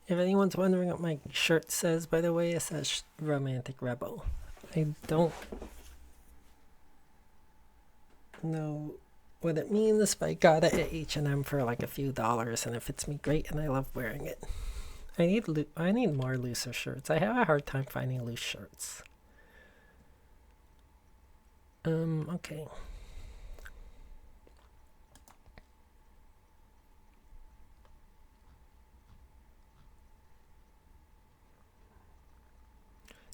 If anyone's wondering what my shirt says, by the way, it says Romantic Rebel. I don't know what it means, but I got it at H&M for like a few dollars, and it fits me great, and I love wearing it. I need more looser shirts. I have a hard time finding loose shirts. Okay.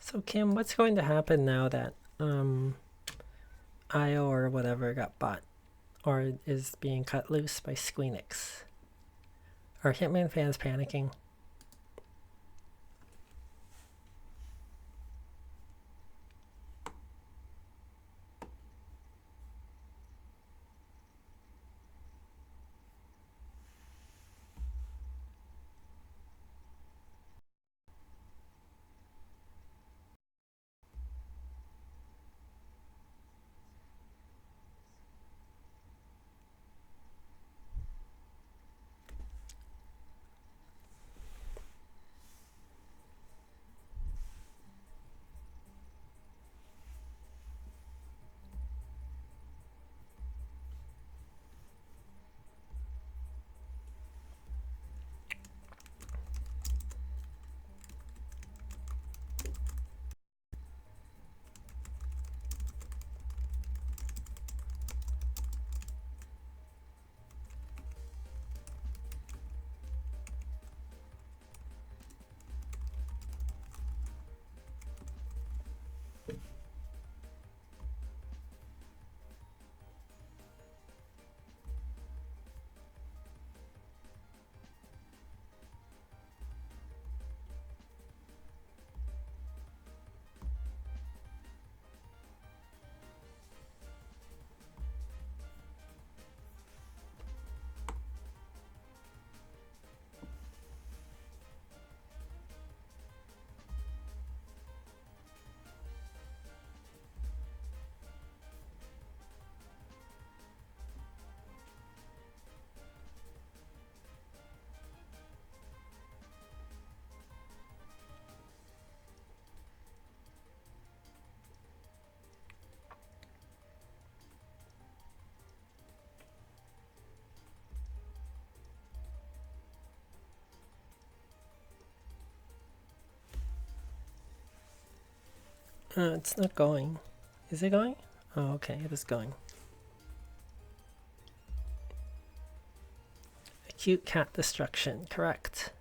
So Kim, what's going to happen now that IO or whatever got bought or is being cut loose by Squeenix? Are Hitman fans panicking? It's not going. Is it going? Oh, okay, it is going. Acute cat destruction, correct.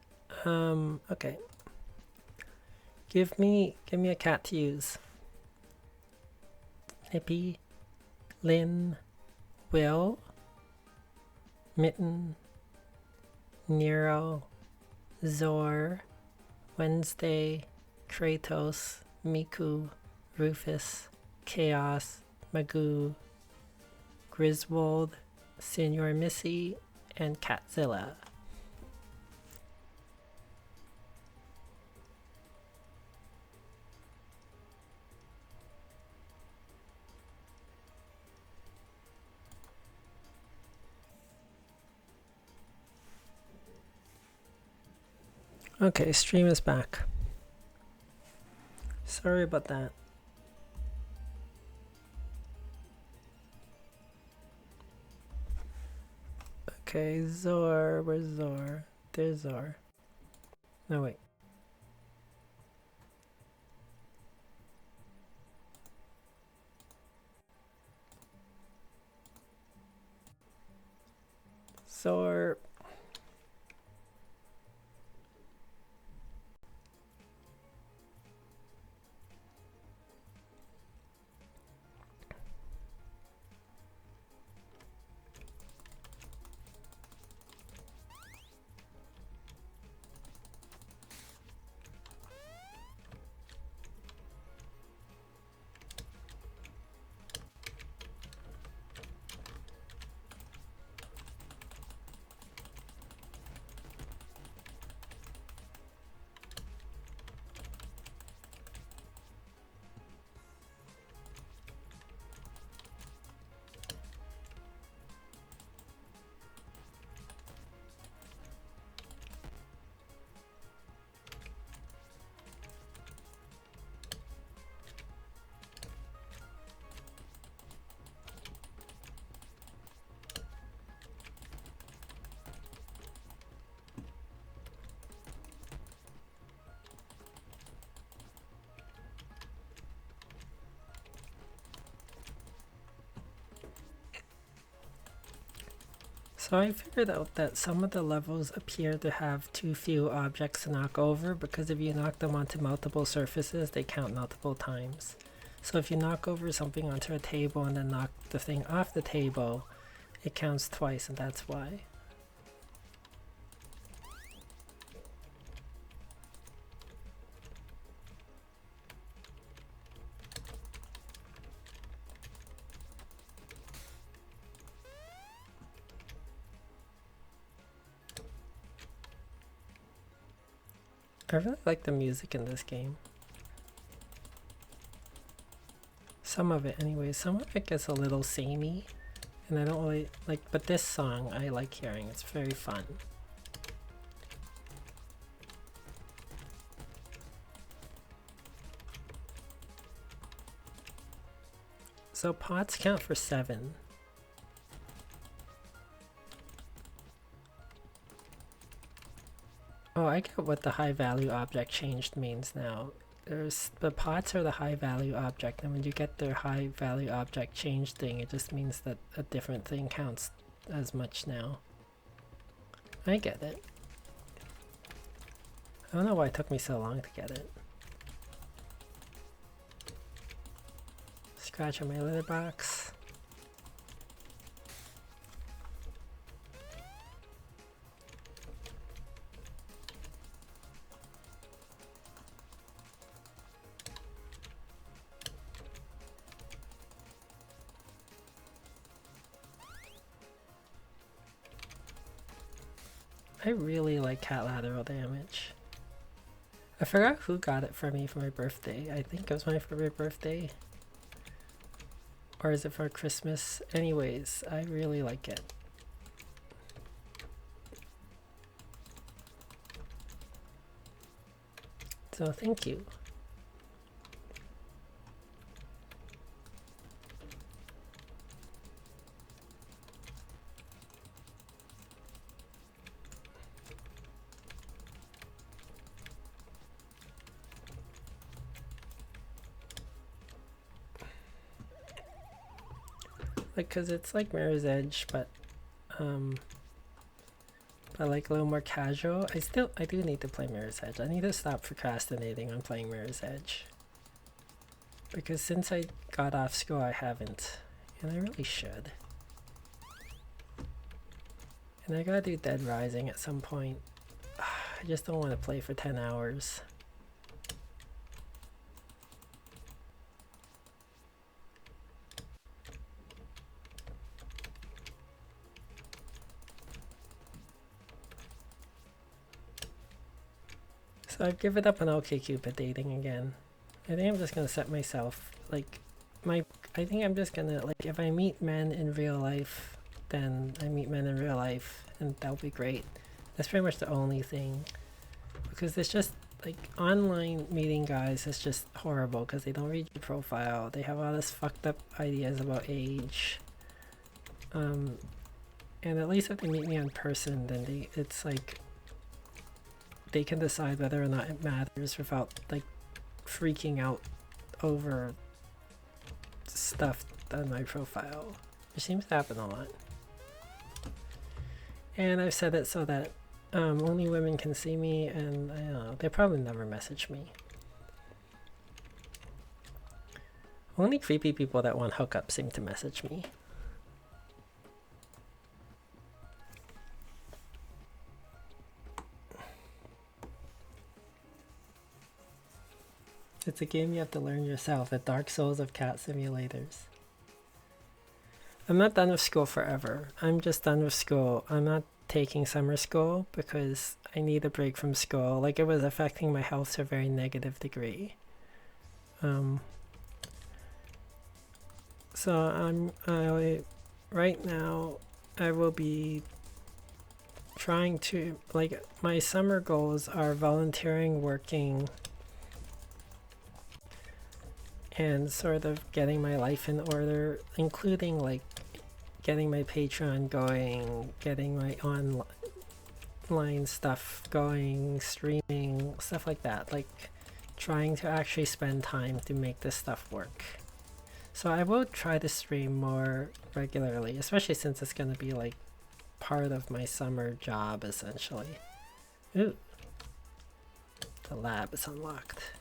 Okay. Give me a cat to use. Nippy, Lynn, Will, Mitten, Nero, Zor, Wednesday, Kratos, Miku, Rufus, Chaos, Magoo, Griswold, Senor Missy, and Catzilla. Okay, stream is back. Sorry about that. Okay, Zor, where's Zor? There's Zor. No, wait. Zor. So I figured out that some of the levels appear to have too few objects to knock over, because if you knock them onto multiple surfaces, they count multiple times. So if you knock over something onto a table and then knock the thing off the table, it counts twice, and that's why. I really like the music in this game. Some of it anyway. Some of it gets a little samey, and I don't really like, but this song I like hearing. It's very fun. So pots count for 7. Oh, I get what the high value object changed means now. The pots are the high value object, and when you get their high value object change thing, it just means that a different thing counts as much now. I get it. I don't know why it took me so long to get it. Scratch on my litter box. I really like Catlateral Damage. I forgot who got it for me for my birthday. I think it was my birthday. Or is it for Christmas? Anyways, I really like it. So thank you. Like, cause it's like Mirror's Edge, but like a little more casual. I do need to play Mirror's Edge. I need to stop procrastinating on playing Mirror's Edge, because since I got off school I haven't, and I really should. And I gotta do Dead Rising at some point. I just don't want to play for 10 hours. So I've given up on OkCupid dating again. I think I'm just gonna set myself, like, I think I'm just gonna, like, if I meet men in real life, then I meet men in real life, and that'll be great. That's pretty much the only thing. Because it's just, like, online meeting guys is just horrible, because they don't read your profile. They have all this fucked up ideas about age. And at least if they meet me in person, then it's like, they can decide whether or not it matters without, like, freaking out over stuff on my profile, which seems to happen a lot. And I've set it so that only women can see me, and I don't know, they probably never message me. Only creepy people that want hookups seem to message me. It's a game you have to learn yourself, the Dark Souls of cat simulators. I'm not done with school forever. I'm just done with school. I'm not taking summer school because I need a break from school. Like, it was affecting my health to a very negative degree. So right now I will be trying to, like, my summer goals are volunteering, working, and sort of getting my life in order, including, like, getting my Patreon going, getting my online stuff going, streaming, stuff like that. Like, trying to actually spend time to make this stuff work. So I will try to stream more regularly, especially since it's going to be, like, part of my summer job, essentially. Ooh. The lab is unlocked.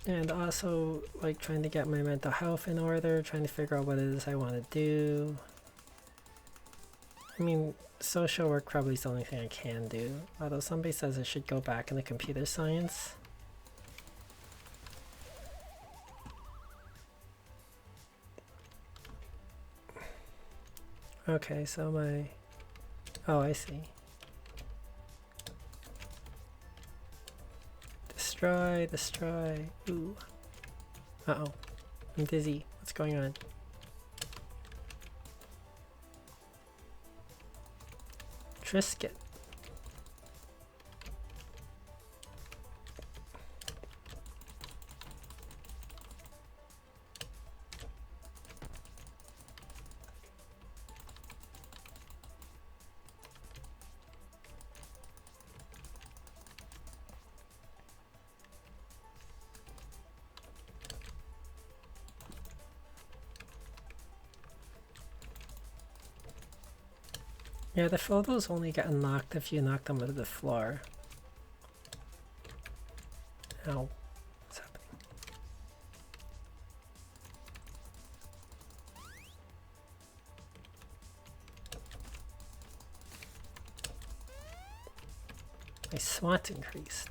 And also, like, trying to get my mental health in order, trying to figure out what it is I want to do. I mean, social work probably is the only thing I can do, although somebody says I should go back into computer science. Okay, so my... Oh, I see. Destroy, destroy. Ooh. Uh-oh. I'm dizzy. What's going on? Trisket. Yeah, the photos only get unlocked if you knock them to the floor. Ow. What's happening? My SWAT increased.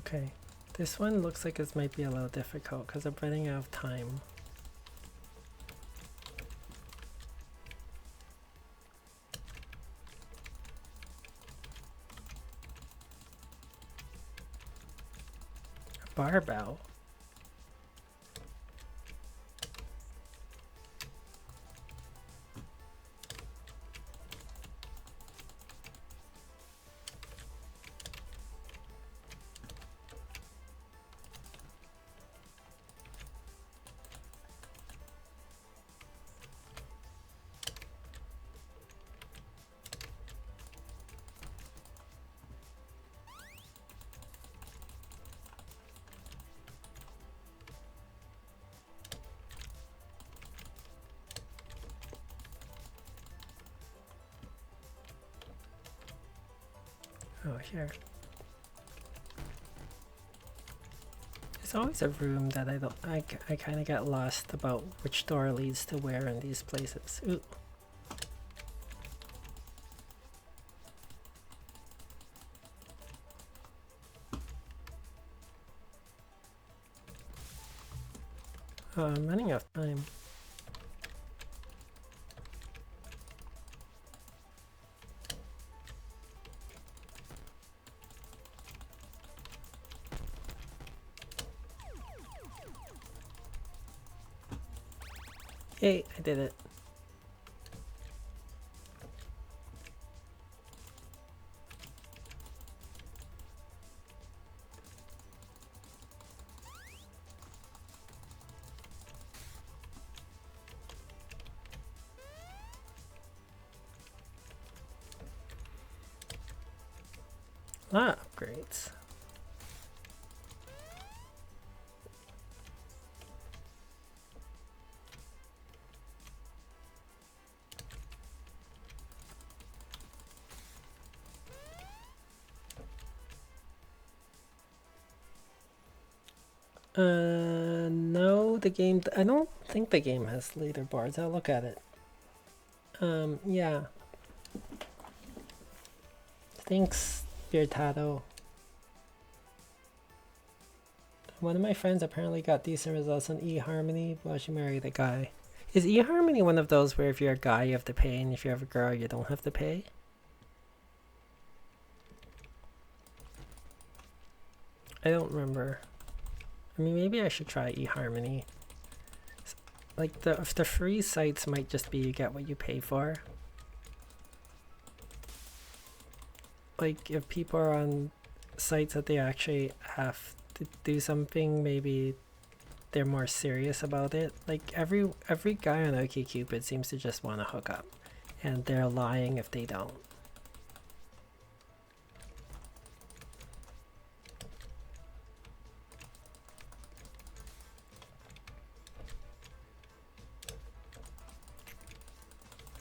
Okay, this one looks like it might be a little difficult because I'm running out of time. A barbell. Oh, here. There's always a room that I kind of get lost about which door leads to where in these places. Ooh. Oh, I'm running out of time. Hey, I did it. A lot of upgrades. No, the game, I don't think the game has leaderboards. I'll look at it. Yeah. Thanks, Beartato. One of my friends apparently got decent results on eHarmony. Well, she married a guy. Is eHarmony one of those where if you're a guy you have to pay and if you're a girl you don't have to pay? I don't remember. I mean, maybe I should try eHarmony. Like, the free sites might just be you get what you pay for. Like, if people are on sites that they actually have to do something, maybe they're more serious about it. Like every guy on OkCupid seems to just want to hook up, and they're lying if they don't.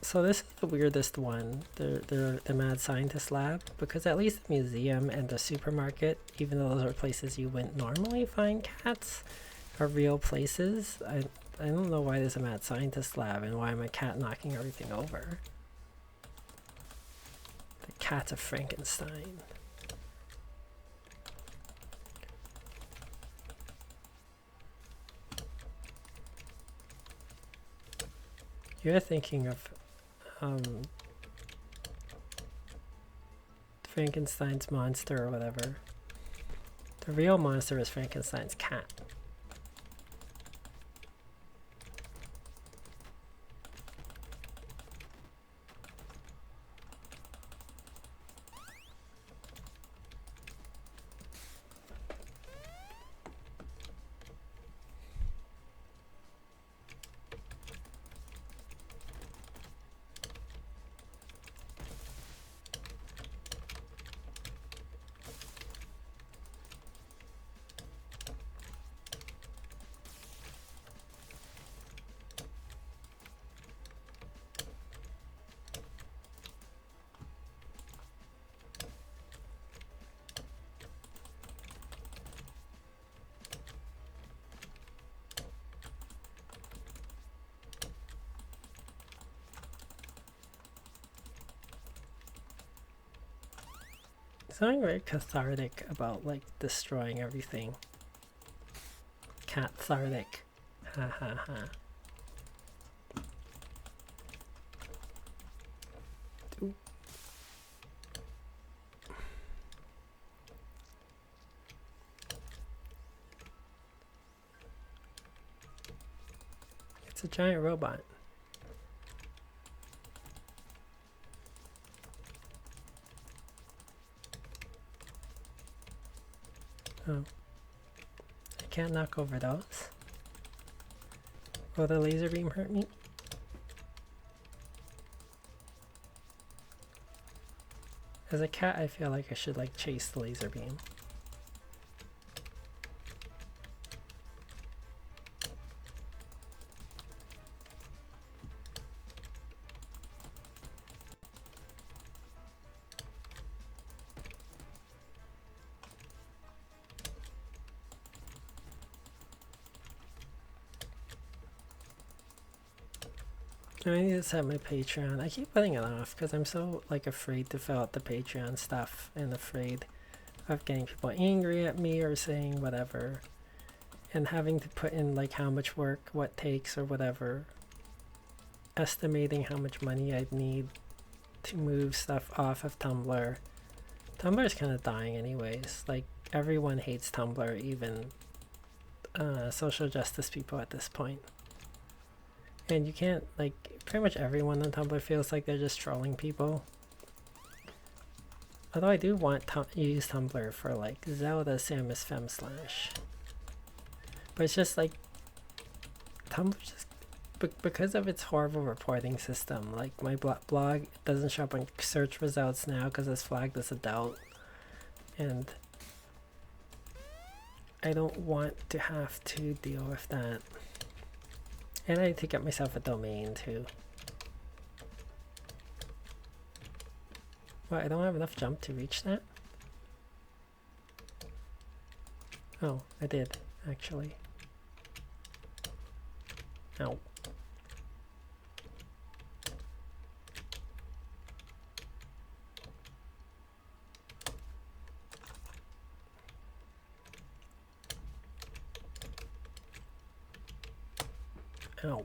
So this is the weirdest one, the Mad Scientist Lab, because at least the museum and the supermarket, even though those are places you wouldn't normally find cats, are real places. I don't know why there's a Mad Scientist Lab and why am a cat knocking everything over. The Cat of Frankenstein. You're thinking of Frankenstein's monster or whatever. The real monster is Frankenstein's cat. Something very cathartic about like destroying everything. Cathartic. Ha ha ha. Ooh. It's a giant robot. Oh. I can't knock over those. Will the laser beam hurt me? As a cat, I feel like I should like chase the laser beam. I need to set my Patreon. I keep putting it off because I'm so like afraid to fill out the Patreon stuff and afraid of getting people angry at me or saying whatever and having to put in like how much work, what takes or whatever, estimating how much money I'd need to move stuff off of Tumblr. Tumblr is kind of dying anyways. Like everyone hates Tumblr, even social justice people at this point. And you can't, like, pretty much everyone on Tumblr feels like they're just trolling people. Although I do want to use Tumblr for, like, Zelda Samus Fem Slash. But it's just, like, Tumblr just, because of its horrible reporting system, like, my blog doesn't show up on search results now because it's flagged as adult. And I don't want to have to deal with that. And I need to get myself a domain too. What, I don't have enough jump to reach that? Oh, I did, actually. Ow. Ow.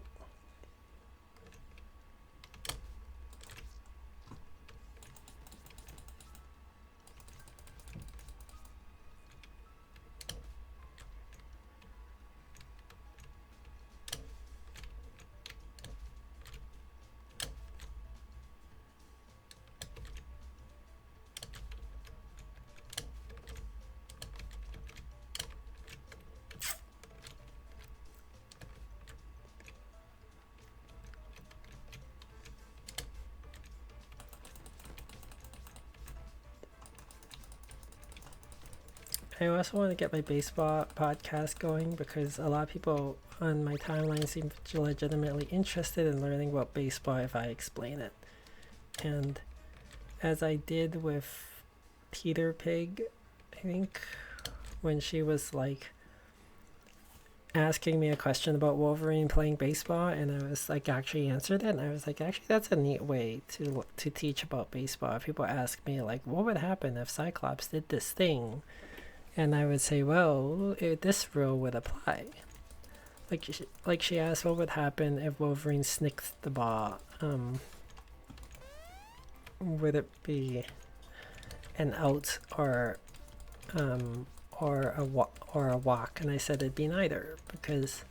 I also want to get my baseball podcast going because a lot of people on my timeline seem legitimately interested in learning about baseball if I explain it. And as I did with Peter Pig, I think, when she was like asking me a question about Wolverine playing baseball, and I was like actually answered it, and I was like, actually that's a neat way to teach about baseball. People ask me like, what would happen if Cyclops did this thing, and I would say, well, this rule would apply. Like she asked, what would happen if Wolverine snicked the ball? Would it be an out or a walk? And I said it'd be neither, because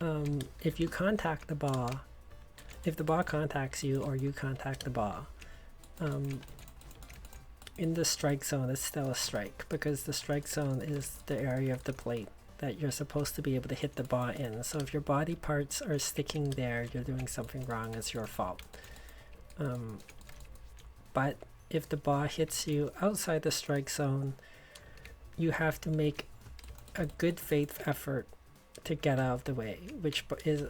if you contact the ball, if the ball contacts you or you contact the ball, in the strike zone, it's still a strike, because the strike zone is the area of the plate that you're supposed to be able to hit the ball in. So if your body parts are sticking there, you're doing something wrong, it's your fault. But if the ball hits you outside the strike zone, you have to make a good faith effort to get out of the way, which is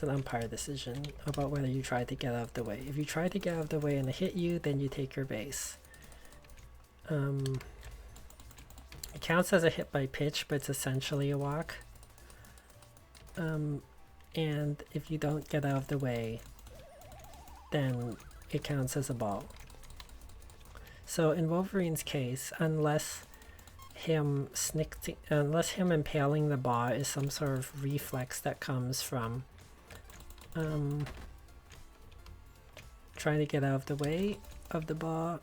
an umpire decision about whether you try to get out of the way. If you try to get out of the way and it hit you, then you take your base. It counts as a hit by pitch, but it's essentially a walk. And if you don't get out of the way, then it counts as a ball. So in Wolverine's case, unless him impaling the ball is some sort of reflex that comes from trying to get out of the way of the ball,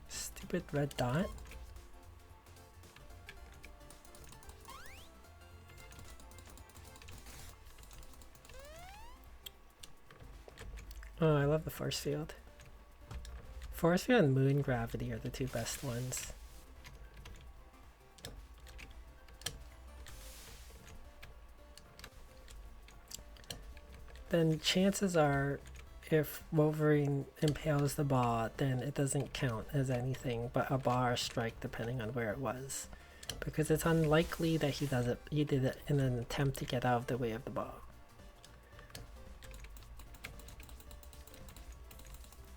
stupid red dot. Oh, I love the force field. Force field and moon gravity are the two best ones. Then chances are, if Wolverine impales the ball, then it doesn't count as anything but a ball or strike, depending on where it was, because it's unlikely that he did it in an attempt to get out of the way of the ball.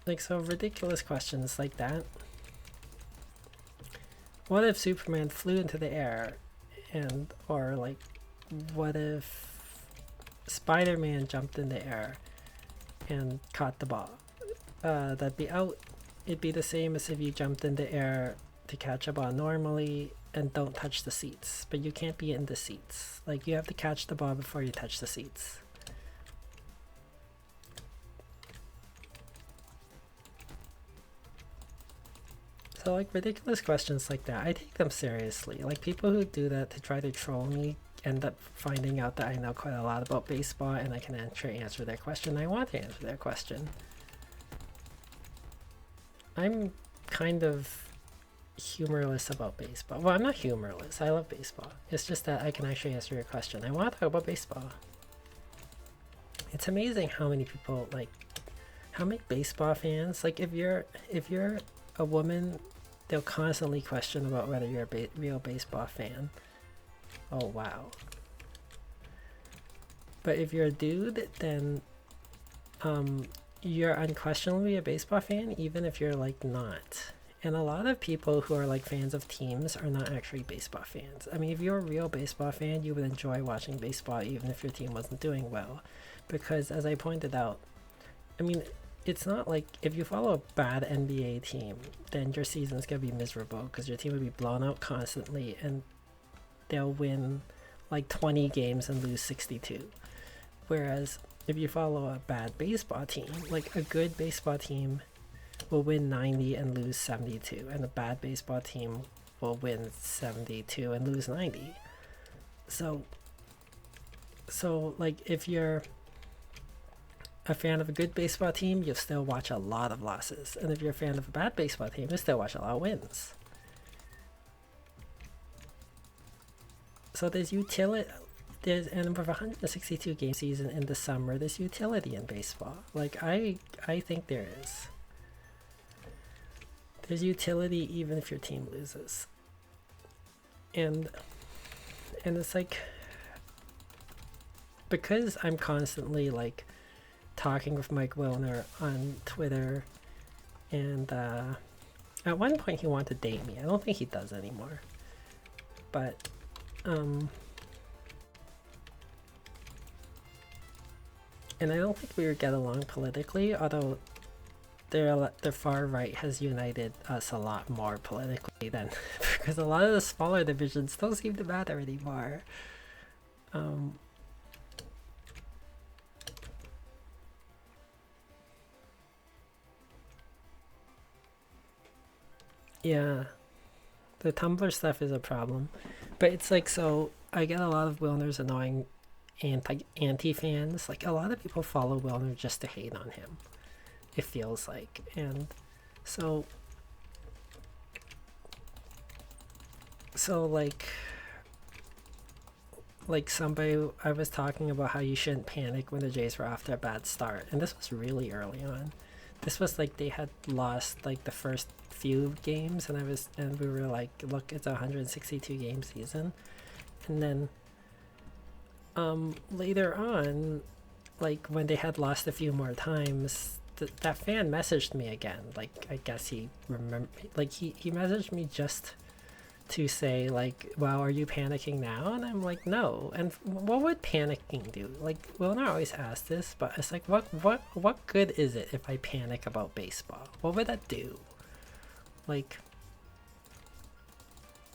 Like, so ridiculous questions like that. What if Superman flew into the air, or like, what if Spider-Man jumped in the air and caught the ball? That'd be out. It'd be the same as if you jumped in the air to catch a ball normally and don't touch the seats, but you can't be in the seats. Like, you have to catch the ball before you touch the seats. So like ridiculous questions like that, I take them seriously. Like, people who do that to try to troll me end up finding out that I know quite a lot about baseball and I can answer their question. I want to answer their question. I'm kind of humorless about baseball. Well, I'm not humorless. I love baseball. It's just that I can actually answer your question. I want to talk about baseball. It's amazing how many people, like, how many baseball fans, like, if you're a woman, they'll constantly question about whether you're a real baseball fan. Oh wow. But if you're a dude, then you're unquestionably a baseball fan, even if you're like not. And a lot of people who are like fans of teams are not actually baseball fans. I mean, if you're a real baseball fan, you would enjoy watching baseball even if your team wasn't doing well, because as I pointed out, I mean, it's not like if you follow a bad NBA team, then your season's gonna be miserable because your team will be blown out constantly and they'll win like 20 games and lose 62. Whereas if you follow a bad baseball team, like a good baseball team will win 90 and lose 72, and a bad baseball team will win 72 and lose 90. So like, if you're a fan of a good baseball team, you'll still watch a lot of losses, and if you're a fan of a bad baseball team, you'll still watch a lot of wins. So there's utility. and with 162 game season in the summer, there's utility in baseball. Like I think there is. There's utility even if your team loses. And it's like, because I'm constantly like talking with Mike Wilner on Twitter, and at one point he wanted to date me. I don't think he does anymore. But and I don't think we would get along politically, although the far right has united us a lot more politically than because a lot of the smaller divisions don't seem to matter anymore. Yeah, the Tumblr stuff is a problem, but it's like, so I get a lot of Wilner's annoying anti fans. Like a lot of people follow Wilner just to hate on him, it feels like. And so like somebody, I was talking about how you shouldn't panic when the Jays were off to a bad start, and this was really early on. This was like they had lost like the first few games, and we were like, look, it's a 162 game season. And then later on, like when they had lost a few more times, that fan messaged me again. Like I guess he like he messaged me just to say like, wow, are you panicking now? And I'm like, no. And what would panicking do? Like, Wilner always asks this, but it's like, what good is it if I panic about baseball? What would that do? Like,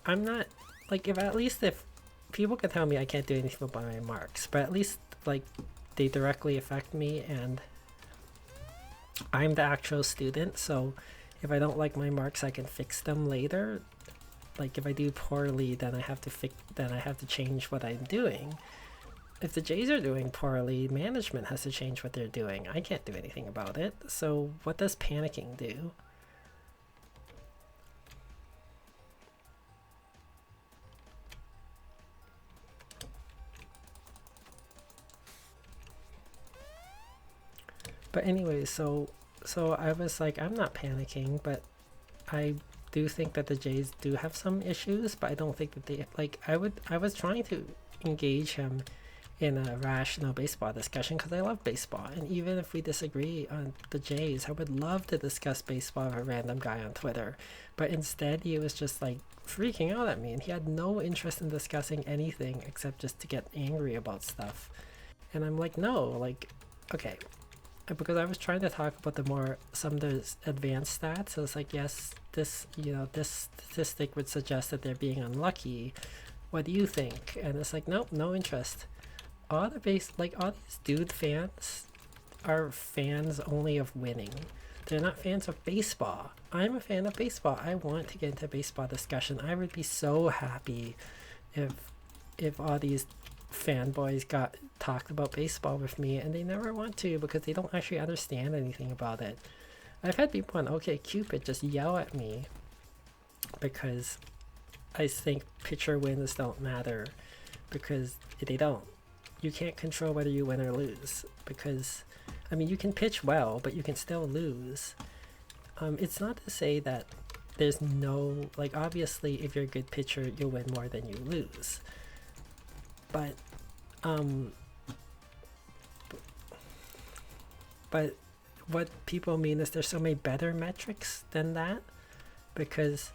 I'm not like, if people can tell me I can't do anything about my marks, but at least like they directly affect me, and I'm the actual student, so if I don't like my marks, I can fix them later. Like if I do poorly, then I have to change what I'm doing. If the Jays are doing poorly, management has to change what they're doing. I can't do anything about it. So what does panicking do? But anyway, so I was like, I'm not panicking, but I do think that the Jays do have some issues, but I don't think that they, like, I was trying to engage him in a rational baseball discussion because I love baseball, and even if we disagree on the Jays, I would love to discuss baseball with a random guy on Twitter. But instead he was just like freaking out at me, and he had no interest in discussing anything except just to get angry about stuff. And I'm like, no, like, okay, because I was trying to talk about some of the advanced stats. So it's like, yes, this statistic would suggest that they're being unlucky. What do you think? And it's like, nope, no interest. All these dude fans are fans only of winning. They're not fans of baseball. I'm a fan of baseball. I want to get into baseball discussion. I would be so happy if all these fanboys talked about baseball with me, and they never want to because they don't actually understand anything about it. I've had people on OkCupid just yell at me because I think pitcher wins don't matter, because they don't. You can't control whether you win or lose, because I mean, you can pitch well, but you can still lose. It's not to say that there's no, like, obviously if you're a good pitcher you'll win more than you lose, but what people mean is there's so many better metrics than that, because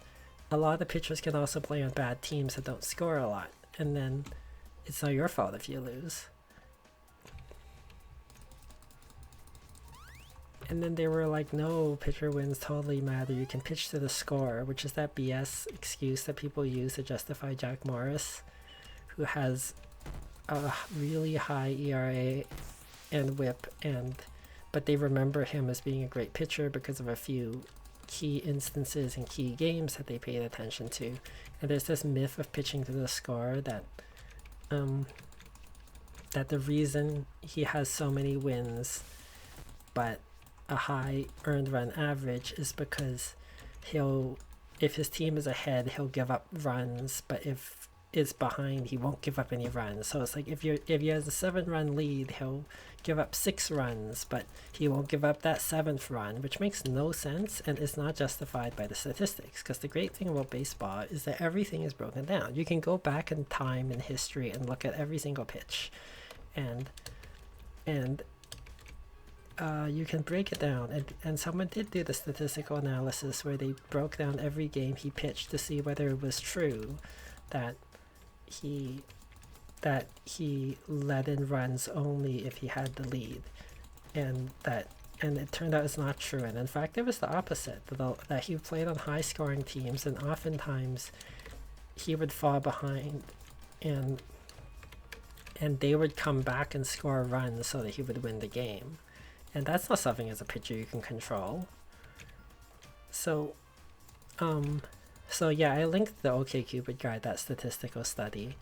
a lot of pitchers can also play on bad teams that don't score a lot, and then it's not your fault if you lose. And then they were like, no, pitcher wins totally matter, you can pitch to the score, which is that BS excuse that people use to justify Jack Morris, who has a really high ERA and whip, but they remember him as being a great pitcher because of a few key instances and key games that they paid attention to. And there's this myth of pitching to the score that that the reason he has so many wins but a high earned run average is because if his team is ahead, he'll give up runs, but if is behind, he won't give up any runs. So it's like if he has a 7-run lead, he'll give up 6 runs, but he won't give up that 7th run, which makes no sense and is not justified by the statistics. Because the great thing about baseball is that everything is broken down. You can go back in time and history and look at every single pitch, and you can break it down. And someone did do the statistical analysis where they broke down every game he pitched to see whether it was true that he let in runs only if he had the lead, and it turned out it's not true. And in fact, it was the opposite, that he played on high scoring teams, and oftentimes he would fall behind and they would come back and score runs so that he would win the game. And that's not something as a pitcher you can control. So yeah, I linked the OkCupid guide, that statistical study.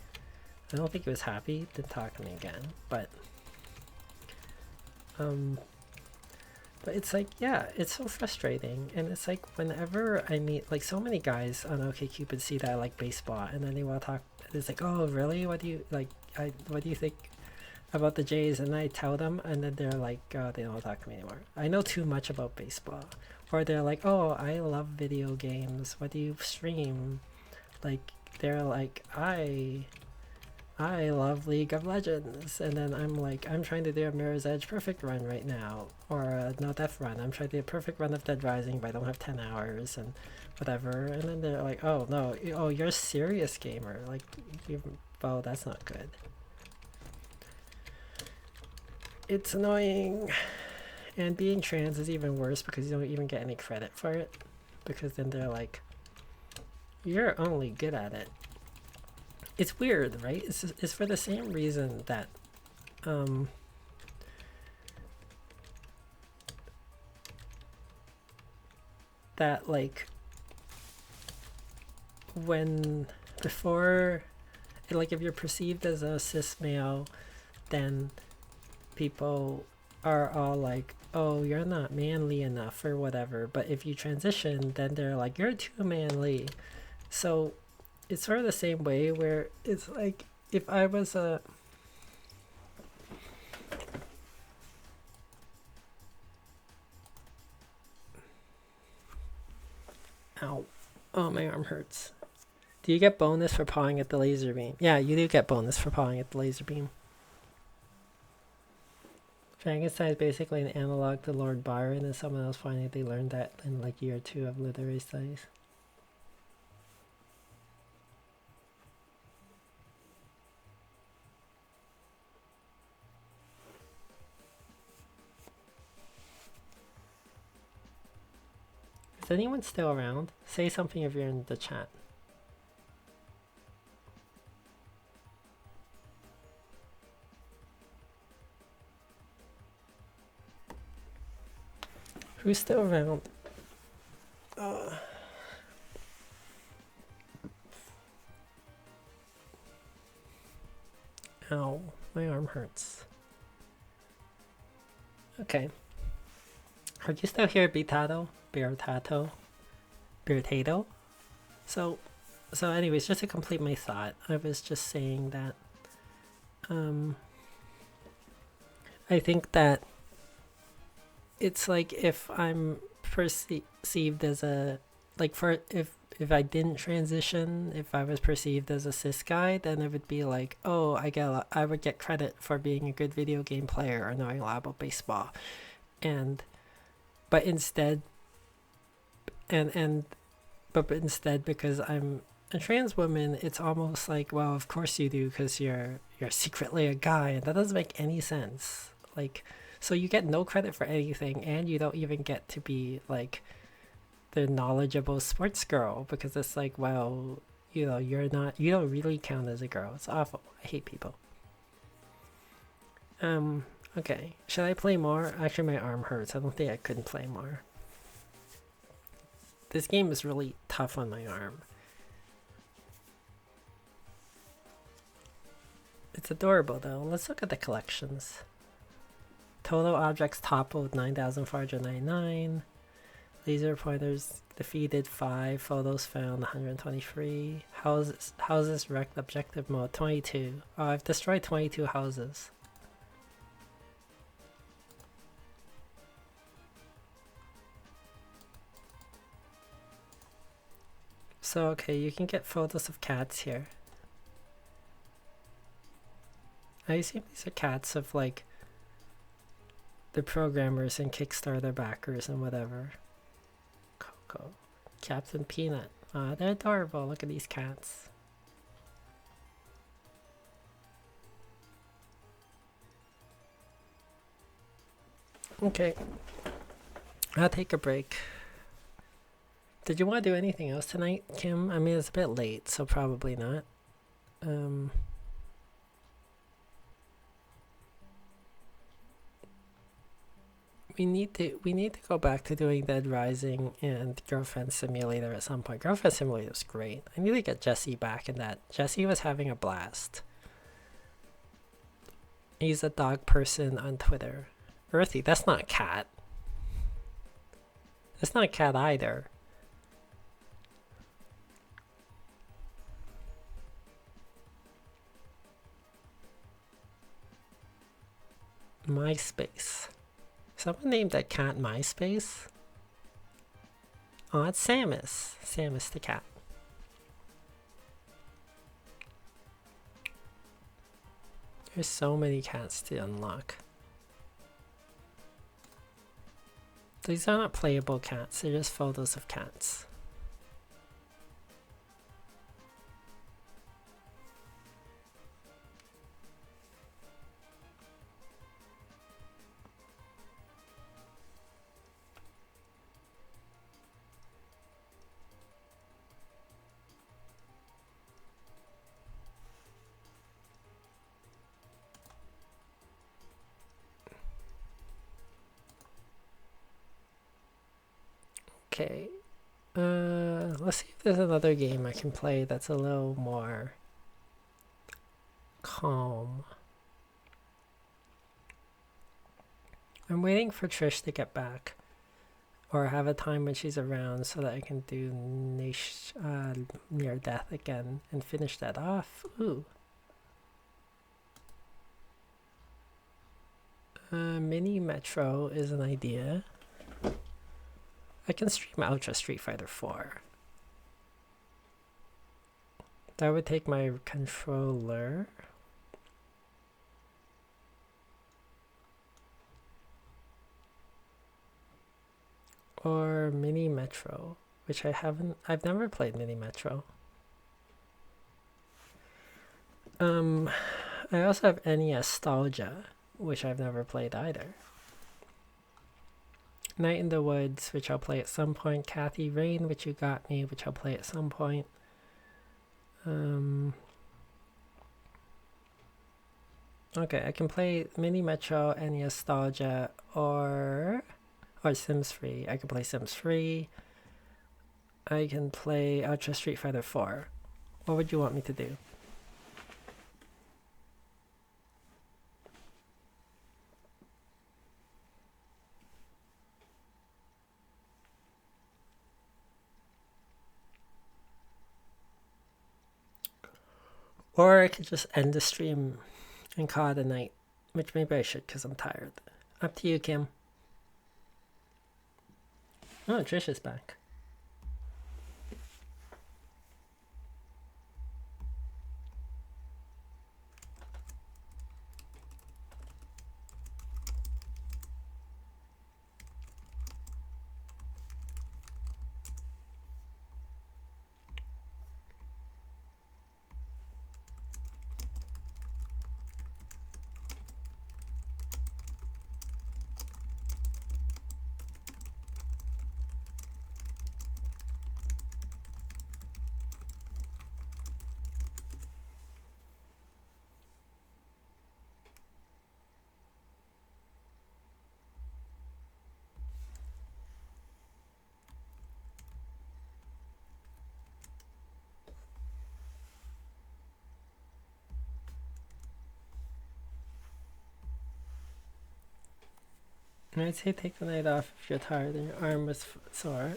I don't think he was happy. Didn't talk to me again, but it's like, yeah, it's so frustrating. And it's like whenever I meet, like, so many guys on OkCupid see that I like baseball, and then they want to talk. It's like, oh really? What do you like? What do you think about the Jays? And I tell them, and then they're like, oh, they don't talk to me anymore. I know too much about baseball. Or they're like, oh, I love video games. What do you stream? Like, they're like, I love League of Legends. And then I'm like, I'm trying to do a Mirror's Edge perfect run right now. Or a no death run. I'm trying to do a perfect run of Dead Rising, but I don't have 10 hours and whatever. And then they're like, oh no, oh, you're a serious gamer. Like, oh, that's not good. It's annoying. And being trans is even worse because you don't even get any credit for it. Because then they're like, you're only good at it. It's weird, right? It's for the same reason that that like before, like, if you're perceived as a cis male, then people are all like, oh, you're not manly enough or whatever. But if you transition, then they're like, you're too manly. So it's sort of the same way, where it's like, if I was a ow, oh, my arm hurts. Do you get bonus for pawing at the laser beam? Yeah, you do get bonus for pawing at the laser beam. Frankenstein is basically an analog to Lord Byron, and someone else finally they learned that in like year 2 of literary studies. Is anyone still around? Say something if you're in the chat. Who's still around? Ow, my arm hurts. Okay. Are you still here, Bitato? Birtato? So anyways, just to complete my thought, I was just saying that I think that it's like, if I'm perceived as a, like, for if I didn't transition, if I was perceived as a cis guy, then it would be like, oh, I would get credit for being a good video game player or knowing a lot about baseball. But instead, because I'm a trans woman, it's almost like, well, of course you do, because you're secretly a guy, and that doesn't make any sense. Like, so you get no credit for anything, and you don't even get to be like the knowledgeable sports girl, because it's like, well, you don't really count as a girl. It's awful. I hate people. Okay, should I play more? Actually, my arm hurts. I don't think I couldn't play more. This game is really tough on my arm. It's adorable though. Let's look at the collections. Total objects toppled 9,499. Laser pointers defeated 5. Photos found 123. Houses wrecked objective mode 22. Oh, I've destroyed 22 houses. So, okay, you can get photos of cats here. I assume these are cats of like the programmers and Kickstarter backers and whatever. Coco. Captain Peanut. Ah, they're adorable. Look at these cats. Okay. I'll take a break. Did you want to do anything else tonight, Kim? I mean, it's a bit late, so probably not. We need to go back to doing Dead Rising and Girlfriend Simulator at some point. Girlfriend Simulator is great. I need to get Jesse back in that. Jesse was having a blast. He's a dog person on Twitter. Earthy, that's not a cat. That's not a cat either. MySpace. Someone named that cat MySpace? Oh, it's Samus. Samus the cat. There's so many cats to unlock. These are not playable cats, they're just photos of cats. Okay, let's see if there's another game I can play that's a little more calm. I'm waiting for Trish to get back, or have a time when she's around so that I can do Near Death again and finish that off. Ooh. Mini Metro is an idea. I can stream Ultra Street Fighter 4. That would take my controller. Or Mini Metro, which I've never played Mini Metro. I also have NES Nostalgia, which I've never played either. Night in the Woods, which I'll play at some point. Kathy Rain, which you got me, which I'll play at some point. Okay, I can play Mini Metro, NES Nostalgia, or Sims 3. I can play Sims 3. I can play Ultra Street Fighter 4. What would you want me to do? Or I could just end the stream and call it a night, which maybe I should because I'm tired. Up to you, Kim. Oh, Trish is back. I'd say take the night off if you're tired and your arm was sore.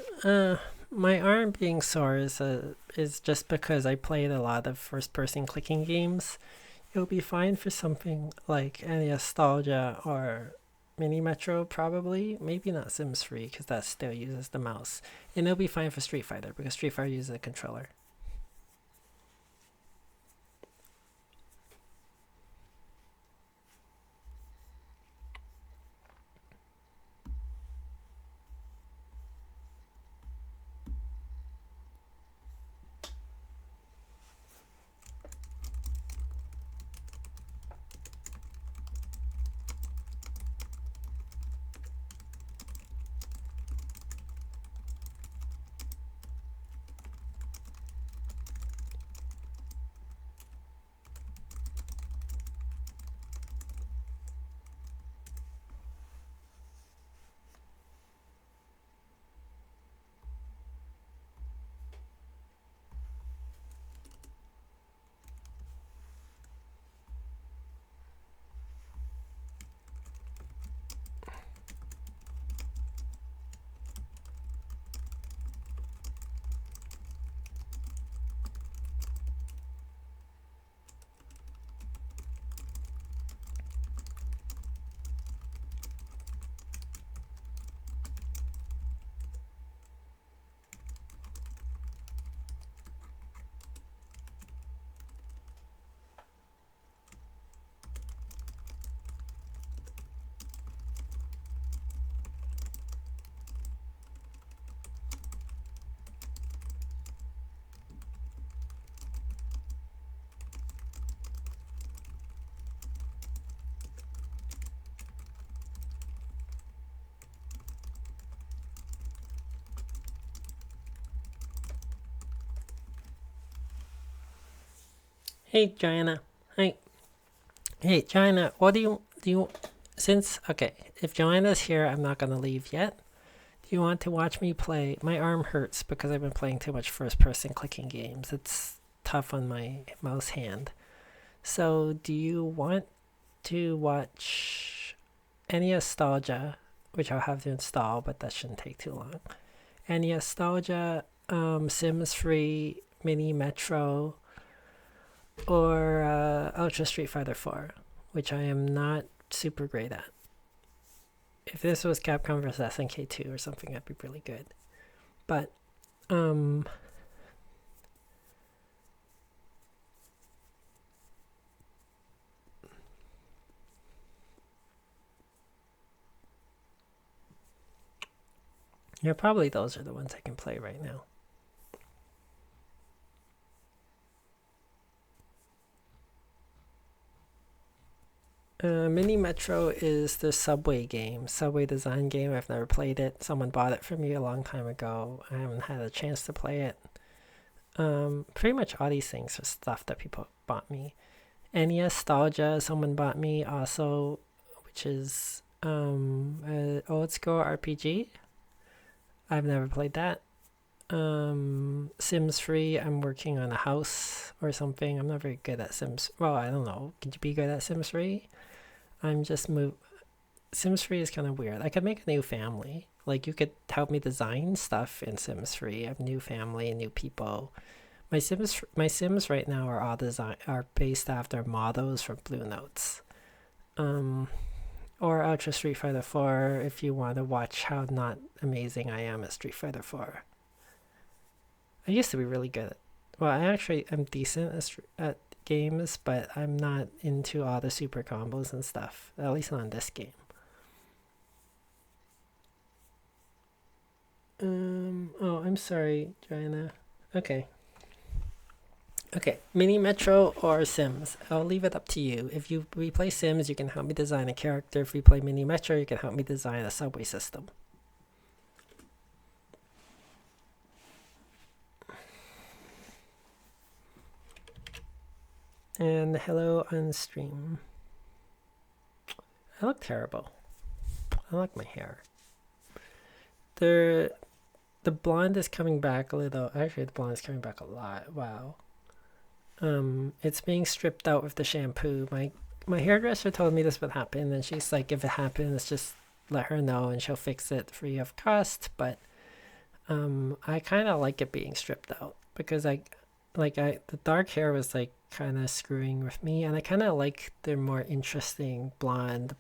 My arm being sore is just because I played a lot of first-person clicking games. It'll be fine for something like any nostalgia or Mini Metro, probably. Maybe not Sims 3 because that still uses the mouse. And it'll be fine for Street Fighter because Street Fighter uses a controller. Hey, Joanna. Hi. Hey, Joanna, what do you, okay, if Joanna's here, I'm not going to leave yet. Do you want to watch me play? My arm hurts because I've been playing too much first-person clicking games. It's tough on my mouse hand. So, do you want to watch any nostalgia, which I'll have to install, but that shouldn't take too long. Any nostalgia, Sims 3, Mini Metro, or Ultra Street Fighter 4, which I am not super great at. If this was Capcom vs SNK 2 or something, that'd be really good. But yeah, probably those are the ones I can play right now. Mini Metro is the subway game, subway design game. I've never played it. Someone bought it for me a long time ago. I haven't had a chance to play it. Pretty much all these things are stuff that people bought me. Any nostalgia someone bought me also, which is old school RPG. I've never played that. Sims 3, I'm working on a house or something. I'm not very good at Sims. Well, I don't know. Could you be good at Sims 3? I'm just Sims 3 is kind of weird. I could make a new family. Like, you could help me design stuff in Sims 3. I have new family, new people. My Sims right now are all are based after models from Blue Notes. Or Ultra Street Fighter 4 if you want to watch how not amazing I am at Street Fighter 4. I used to be really good at, well, I actually am decent at games, but I'm not into all the super combos and stuff, at least not in this game. Oh, I'm sorry, Joanna. Okay, Mini Metro or Sims. I'll leave it up to you. If we play Sims, you can help me design a character. If we play Mini Metro, you can help me design a subway system. And hello on stream. I look terrible. I like my hair. The blonde is coming back a little. Actually, the blonde is coming back a lot. Wow. It's being stripped out with the shampoo. My hairdresser told me this would happen, and she's like, if it happens, just let her know and she'll fix it free of cost, but I kind of like it being stripped out because the dark hair was like kind of screwing with me, and I kind of like the more interesting blonde,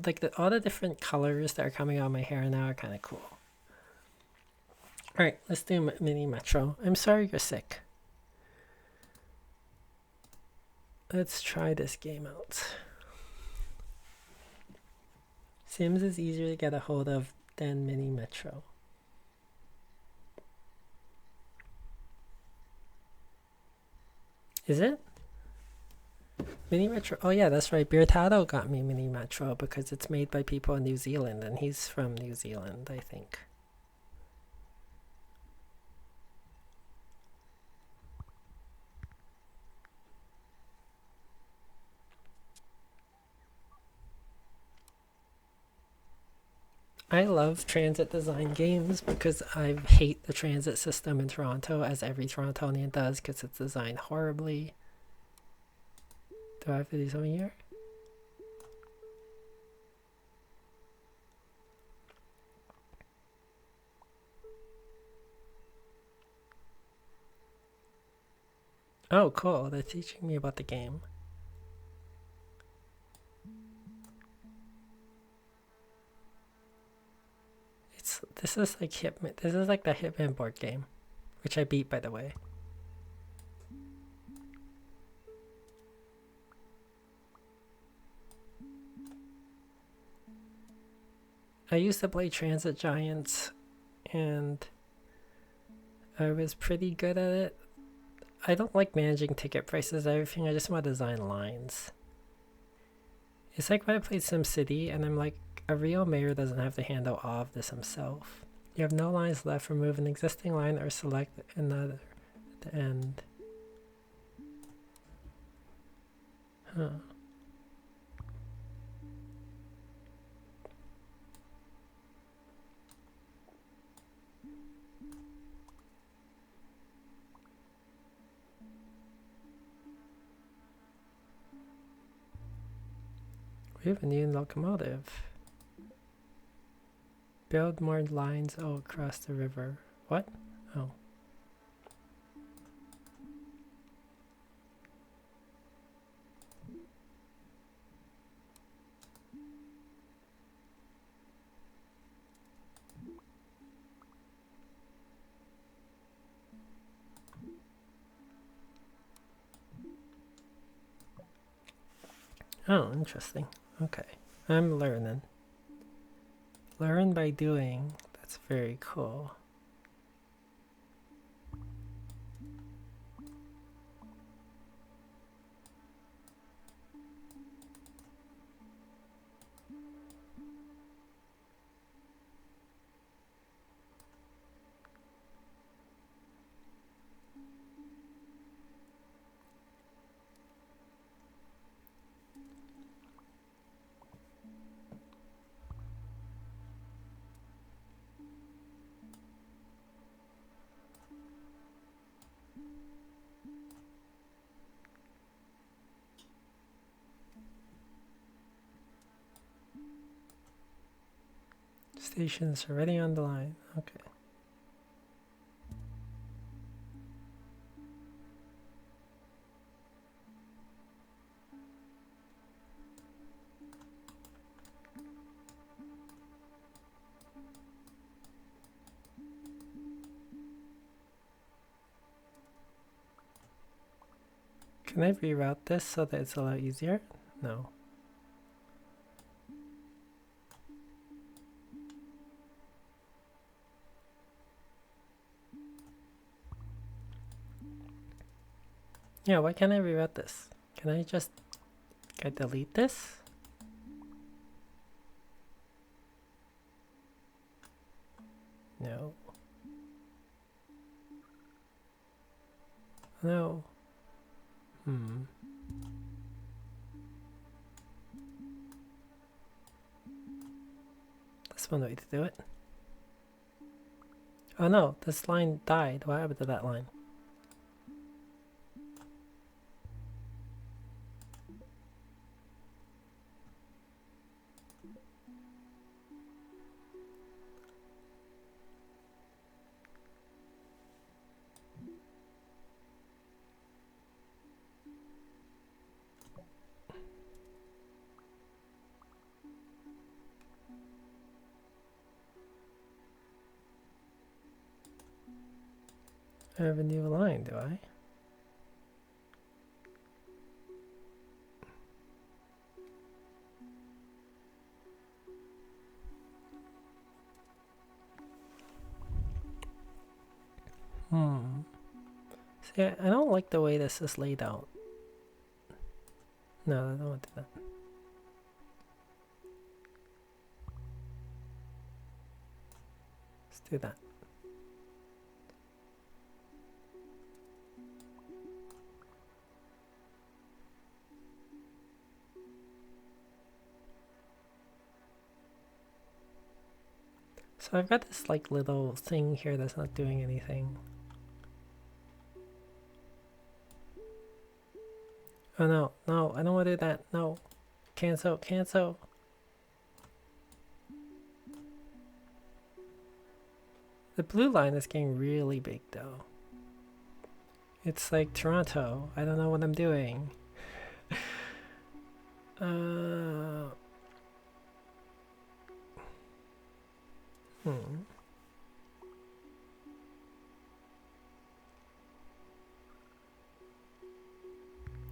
like all the different colors that are coming out of my hair now are kind of cool. All right, let's do mini metro. I'm sorry you're sick. Let's try this game out. Sims is easier to get a hold of than mini metro. Is it? Mini Metro. Oh yeah, that's right. Beartado got me Mini Metro because it's made by people in New Zealand, and he's from New Zealand, I think. I love transit design games because I hate the transit system in Toronto, as every Torontonian does, because it's designed horribly. Do I have to do something here? Oh, cool. They're teaching me about the game. This is like Hitman. This is like the Hitman board game, which I beat, by the way. I used to play Transit Giants, and I was pretty good at it. I don't like managing ticket prices and everything. I just want to design lines. It's like when I played SimCity, and I'm like, a real mayor doesn't have to handle all of this himself. You have no lines left. Remove an existing line or select another at the end. Huh. We have a new locomotive. Build more lines across the river. What? Oh. Oh, interesting. Okay. I'm learning. Learn by doing. That's very cool. Station's already on the line. Okay. Can I reroute this so that it's a lot easier? No. Yeah, why can't I reroute this? Can I delete this? No. No. That's one way to do it. Oh no, this line died. What happened to that line? I have a new line, do I? See, I don't like the way this is laid out. No, I don't want to do that. Let's do that. So I've got this like little thing here that's not doing anything. Oh no, no, I don't want to do that. No. Cancel, cancel. The blue line is getting really big though. It's like Toronto. I don't know what I'm doing.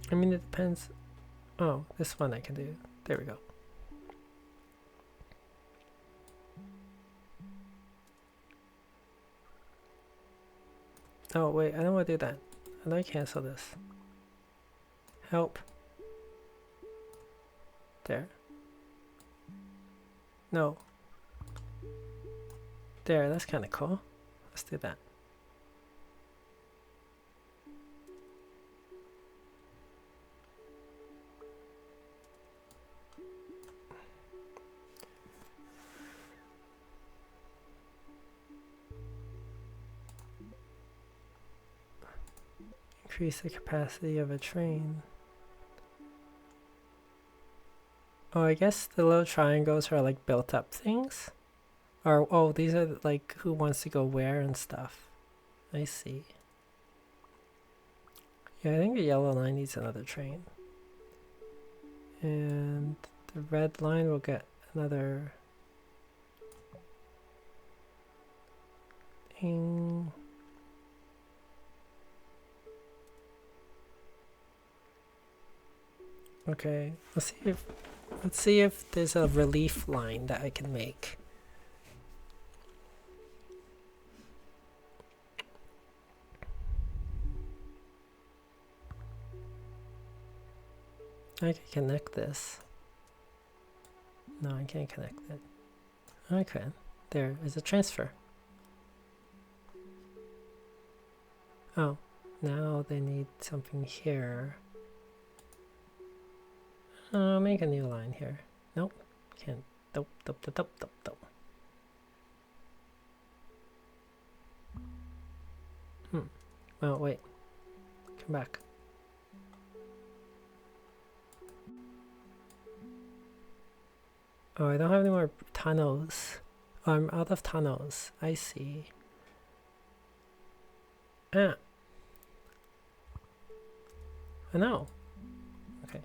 I mean, it depends. Oh, this one I can do. There we go. Oh, wait, I don't want to do that. How do I cancel this? Help. There. No. There, that's kind of cool. Let's do that. Increase the capacity of a train. Oh, I guess the little triangles are like built up things. Or, oh, these are like who wants to go where and stuff. I see. Yeah, I think the yellow line needs another train. And the red line will get another thing. Okay, let's see if there's a relief line that I can make. I can connect this. No, I can't connect it. I can. There is a transfer. Oh, now they need something here. Make a new line here. Nope, can't. Nope. Oh, wait. Come back. Oh, I don't have any more tunnels. Oh, I'm out of tunnels. I see. Ah. I know. Okay.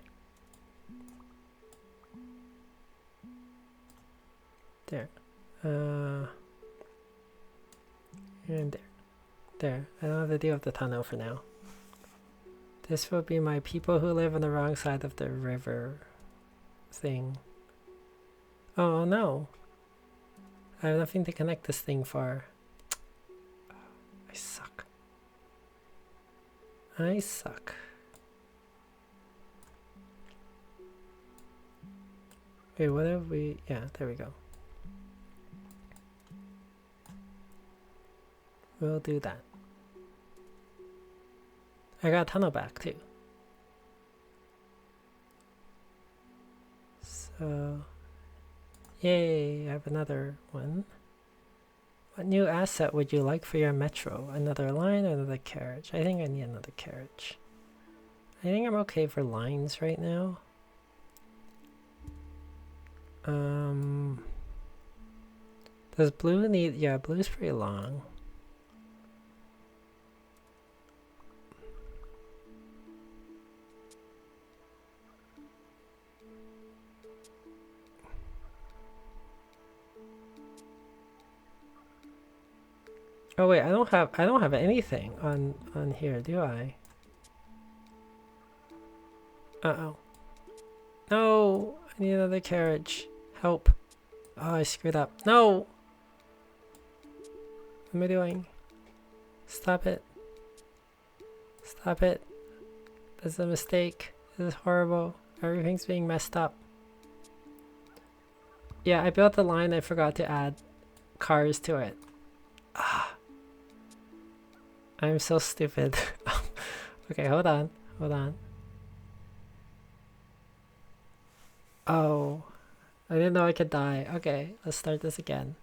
There. And there. There. I don't have to deal with the tunnel for now. This will be my people who live on the wrong side of the river thing. Oh no. I have nothing to connect this thing for. I suck. I suck. Wait, what have we... Yeah, there we go. We'll do that. I got a tunnel back too. So... Yay, I have another one. What new asset would you like for your metro? Another line or another carriage? I think I need another carriage. I think I'm okay for lines right now. Does blue need... Yeah, blue's pretty long. Oh wait, I don't have anything on here, do I? Uh-oh. No! I need another carriage. Help. Oh, I screwed up. No! What am I doing? Stop it. Stop it. This is a mistake. This is horrible. Everything's being messed up. Yeah, I built the line. I forgot to add cars to it. Ah, I'm so stupid. Okay, hold on. Hold on. Oh, I didn't know I could die. Okay, let's start this again.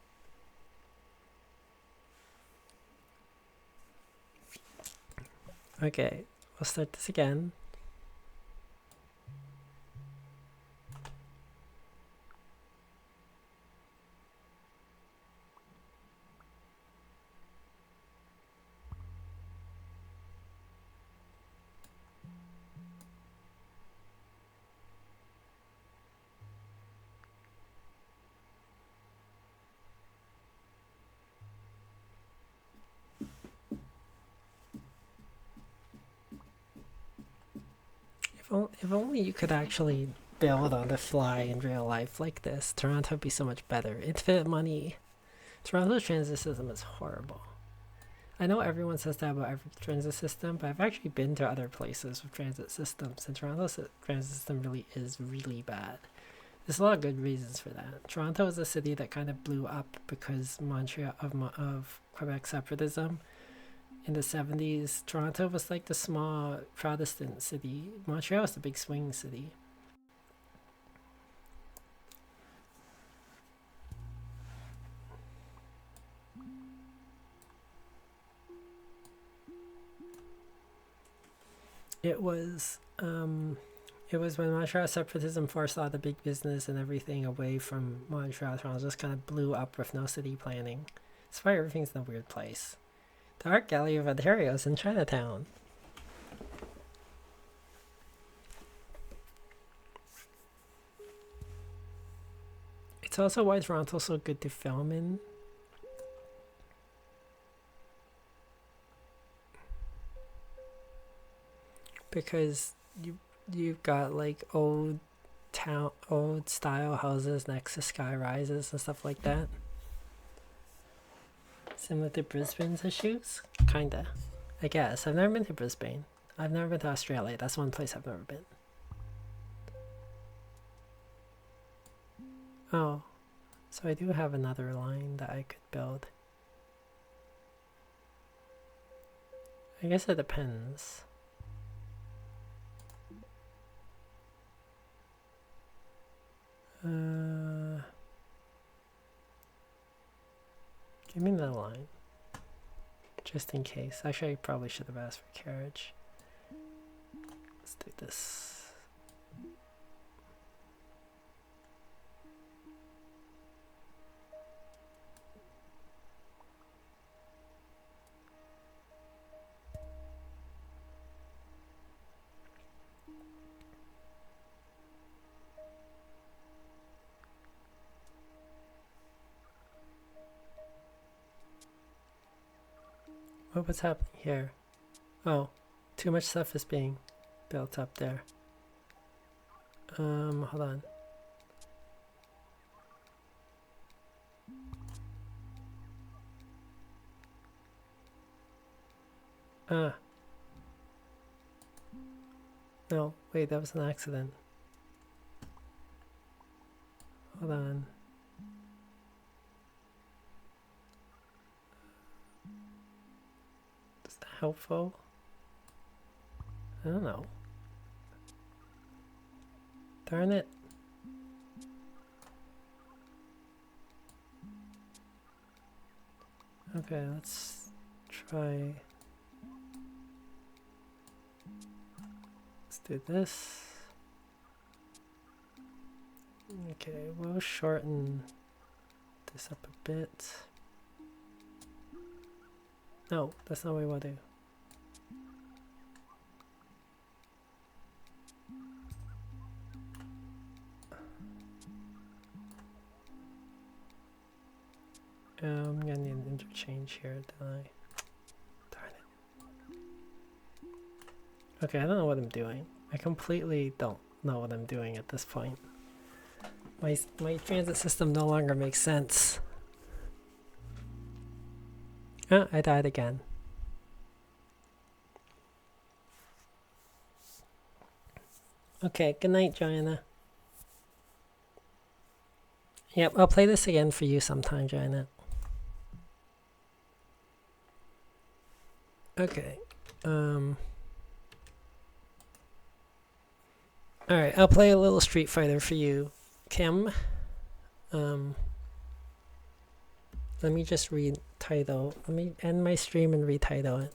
Okay, we'll start this again. If only you could actually build on the fly in real life like this, Toronto would be so much better. Infinite money. Toronto's transit system is horrible. I know everyone says that about every transit system, but I've actually been to other places with transit systems, and Toronto's transit system really is really bad. There's a lot of good reasons for that. Toronto is a city that kind of blew up because of Quebec separatism. In the 70s, Toronto was like the small Protestant city. Montreal was the big swing city. It was when Montreal separatism forced a lot of big business and everything away from Montreal. Toronto just kind of blew up with no city planning. That's why everything's in a weird place. The Art Gallery of Ontario is in Chinatown. It's also why Toronto's so good to film in. Because you've got like old style houses next to sky rises and stuff like that. Similar to Brisbane's issues? Kinda. I guess. I've never been to Brisbane. I've never been to Australia. That's one place I've never been. Oh. So I do have another line that I could build. I guess it depends. Give me the line. Just in case. Actually, I probably should have asked for carriage. Let's do this. Oh, what's happening here? Oh, too much stuff is being built up there. Hold on. No, wait, that was an accident. Hold on. Is that helpful? I don't know. Darn it. Okay, let's try. Let's do this. Okay, we'll shorten this up a bit. No, that's not what we want to do. I'm gonna need an interchange here, don't I? Darn it. Okay, I don't know what I'm doing. I completely don't know what I'm doing at this point. My transit system no longer makes sense. Ah, I died again. Okay, good night, Joanna. Yep, I'll play this again for you sometime, Joanna. Okay. Alright, I'll play a little Street Fighter for you, Kim. Let me just retitle. Let me end my stream and retitle it.